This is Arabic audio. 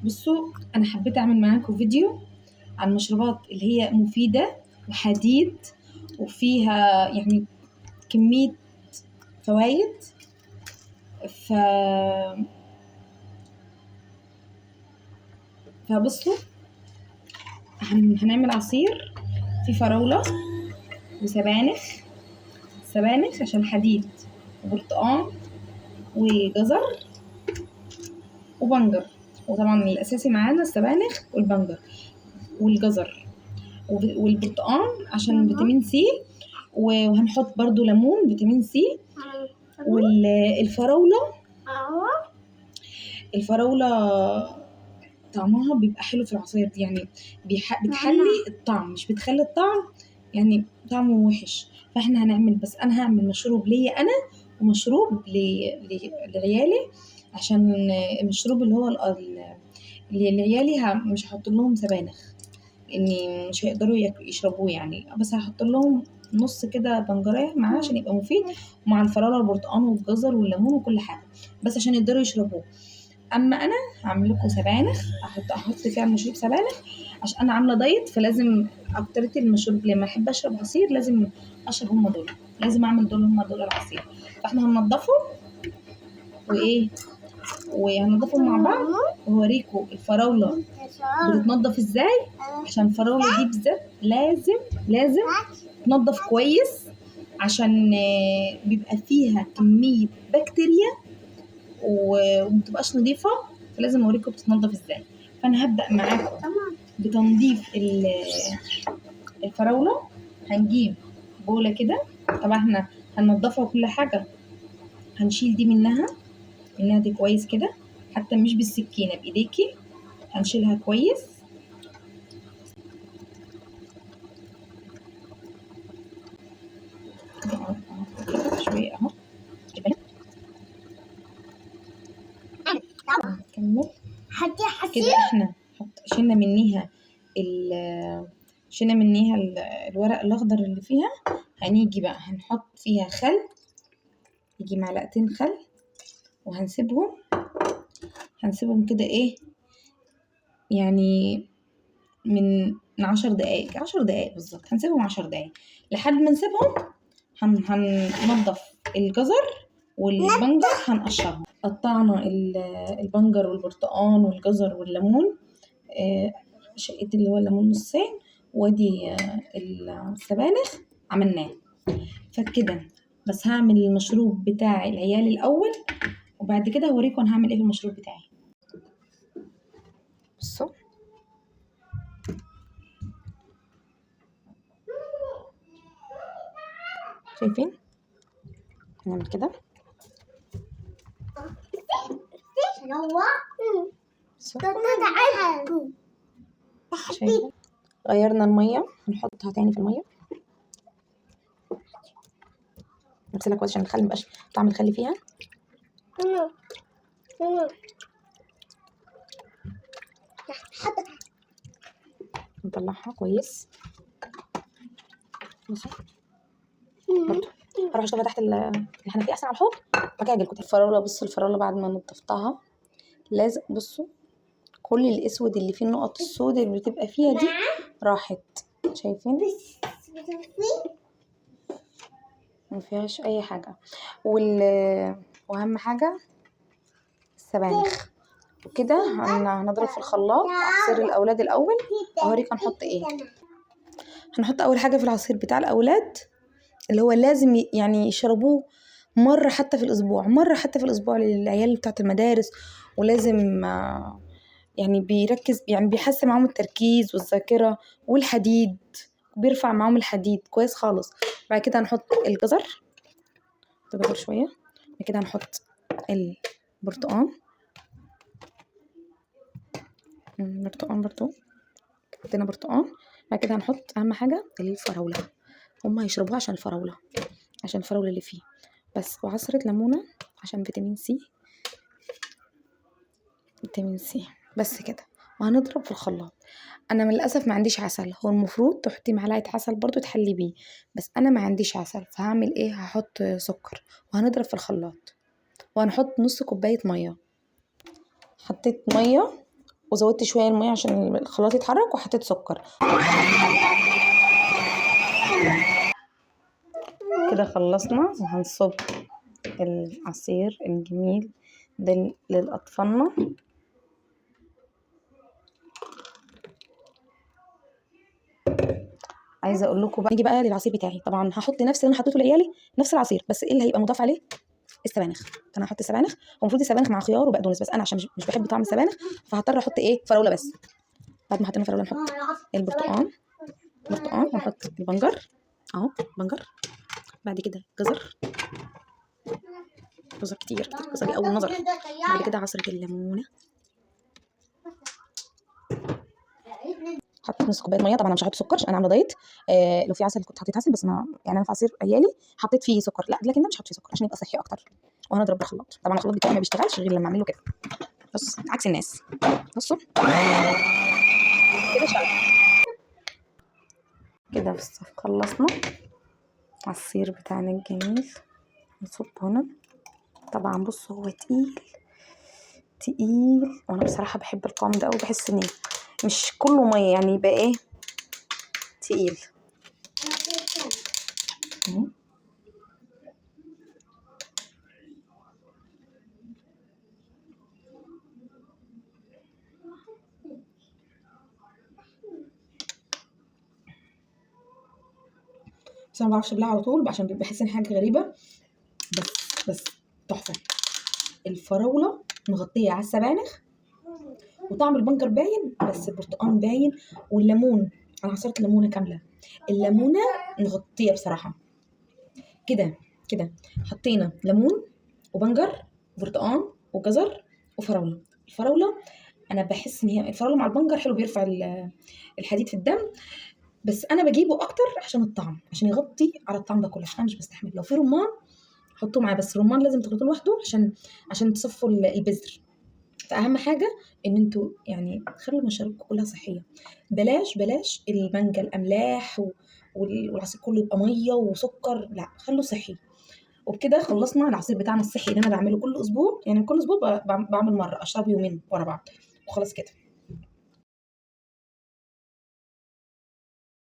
بصوا، انا حبيت اعمل معاكم فيديو عن المشروبات اللي هي مفيدة وحديد وفيها يعني كمية فوائد. ف... فبصوا، هنعمل عصير فيه فراولة سبانخ عشان حديد، وبرتقال وجزر وبنجر. وطبعا الاساسي معانا السبانخ والبنجر والجزر والبرتقال عشان فيتامين سي، وهنحط برضو ليمون فيتامين سي. الفراولة طعمها بيبقى حلو في العصير دي، يعني بتحلي الطعم، مش بتخلي الطعم يعني طعمه وحش. فاحنا هنعمل، بس انا هعمل مشروب ليا انا ومشروب لعيالي، عشان المشروب اللي هو اللي لعيالي مش هحط لهم سبانخ لاني مش هيقدروا يشربوه يعني، بس هحط لهم نص كده بنجرية معاه عشان يبقى مفيد، ومع الفراولة والبرتقال والجزر والليمون وكل حاجة، بس عشان يقدروا يشربوه. اما انا هعمل لكم سبانخ، احط فيها مشروب سبانخ عشان انا عامله دايت، فلازم اكترتي المشروب لما احب اشرب عصير لازم اشرب هم دول، لازم اعمل هم دول العصير. فاحنا هننضفهم وهننضفهم مع بعض، وهوريكم الفراوله بتتنضف ازاي، عشان الفراوله دي بالذات لازم تنضف كويس، عشان بيبقى فيها كميه بكتيريا ومتبقاش نظيفه، فلازم اوريكم بتتنضف ازاي. فانا هبدا معاكم بتنظيف الفراوله. هنجيب بوله كده، طبعا احنا هننضفها وكل حاجه، هنشيل دي منها دي كويس كده، حتى مش بالسكينه، بايديكي هنشيلها كويس. شويه اهو نكمل كده. احنا شلنا منيها الورق الاخضر اللي فيها. هنيجي بقى هنحط فيها خل، يجي معلقتين خل، وهنسيبهم كده يعني من 10 دقايق بالظبط. هنسيبهم 10 دقايق لحد ما نسيبهم. هننضف الجزر والبنجر، هنقشرهم. قطعنا البنجر والبرتقان والجزر والليمون، شقيت اللي هو الليمون نصين، وادي السبانخ عملناه. فكده بس هعمل المشروب بتاع العيال الاول، وبعد كده هوريكم انا هعمل ايه في المشروب بتاعي. بصوا، شايفين؟ هنعمل كده. شايفين؟ غيرنا الميه، هنحطها تاني في الميه، نغسلها كويس عشان الخل مبقاش طعم الخل فيها. نطلعها كويس. بصوا برضه هروح اشطفها تحت الحنفيه احسن على الحوض، بعد كده اجيلكوا تاني. الفراوله، بصوا الفراوله بعد ما نضفتها لازم، بصوا كل الاسود اللي فيه، النقط السوداء اللي بتبقى فيها دي راحت. شايفين؟ ما فيهاش اي حاجه. واهم حاجه السبانخ. وكده هنضرب في الخلاط عصير الاولاد الاول. اوريك هنحط ايه. هنحط اول حاجه في العصير بتاع الاولاد اللي هو لازم يعني يشربوه مرة حتى في الأسبوع للعيال بتاعة المدارس، ولازم يعني بيركز، يعني بيحسن معاهم التركيز والذاكرة والحديد، بيرفع معاهم الحديد كويس خالص. بعد كده هنحط الجزر شوية، بعد كده هنحط البرتقال برضو، حطينا برتقال. بعد كده هنحط أهم حاجة الفراولة، هما هيشربوها عشان الفراولة اللي فيه بس، وعصرة ليمونة عشان فيتامين سي بس كده. وهنضرب في الخلاط. انا من الاسف ما عنديش عسل، هو المفروض تحطي معلقه عسل برضو تحلي بيه، بس انا ما عنديش عسل، فهعمل ايه؟ هحط سكر. وهنضرب في الخلاط، وهنحط نص كوبايه ميه. حطيت ميه وزودت شويه الميه عشان الخلاط يتحرك، وحطيت سكر. كده خلصنا، وهنصب العصير الجميل ده للاطفالنا. عايزه اقول لكم بقى، نيجي بقى للعصير بتاعي. طبعا هحط نفس اللي انا حطيته لعيالي، نفس العصير، بس ايه اللي هيبقى مضاف عليه؟ السبانخ. فانا هحط السبانخ. هو المفروض السبانخ مع خيار وبقدونس، بس انا عشان مش بحب طعم السبانخ فهضطر احط ايه، فراوله بس. بعد ما حطينا فراوله نحط البرتقال، ونحط البنجر اهو، بنجر. بعد كده جزر، جزر كتير كتير، جزر اول نظر. بعد كده عصرة الليمونه، حطيت نص كوبايه ميه. طبعا انا مش هحط سكر عشان انا عامله دايت. لو في عسل كنت حطيت عسل، بس انا يعني انا في عصير عيالي حطيت فيه سكر، لا لكن ده مش هحط فيه سكر عشان يبقى صحي اكتر. وهنضرب بالخلاط. طبعا الخلاط بتاعي ما بيشتغلش غير لما اعمله كده، بص عكس الناس. بصوا كده شغل. كده بس خلصنا العصير بتاعنا الجميل. نصب هنا. طبعا بصوا هو تقيل تقيل، وانا بصراحه بحب القوام ده قوي. بحس ان مش كله ميه، يعني يبقى ايه، تقيل. بس انا ما بعرفش ابلعها على طول عشان بحس ان حاجه غريبه. بس تحفه. الفراوله مغطيه على السبانخ، وطعم البنجر باين بس البرتقال باين، والليمون انا عصرت ليمونه كامله. الليمونه مغطيه بصراحه. كده كده حطينا ليمون وبنجر وبرتقال وجزر وفراوله. الفراوله انا بحس ان هي الفراوله مع البنجر حلو، بيرفع الحديد في الدم. بس انا بجيبه اكتر عشان الطعم، عشان يغطي على الطعم ده كله، عشان انا مش بستحمل. لو في رمان حطوه معاه، بس الرمان لازم تحطوه لوحده عشان تصفوا البذر. فاهم حاجه ان انتوا يعني خلوا مشاربكم كلها صحيه. بلاش المانجا الاملاح والعصير كله يبقى ميه وسكر، لا خلوا صحي. وبكده خلصنا العصير بتاعنا الصحي اللي انا بعمله كل اسبوع. يعني كل اسبوع بعمل مره، اشربه يومين ورا بعض وخلاص كده.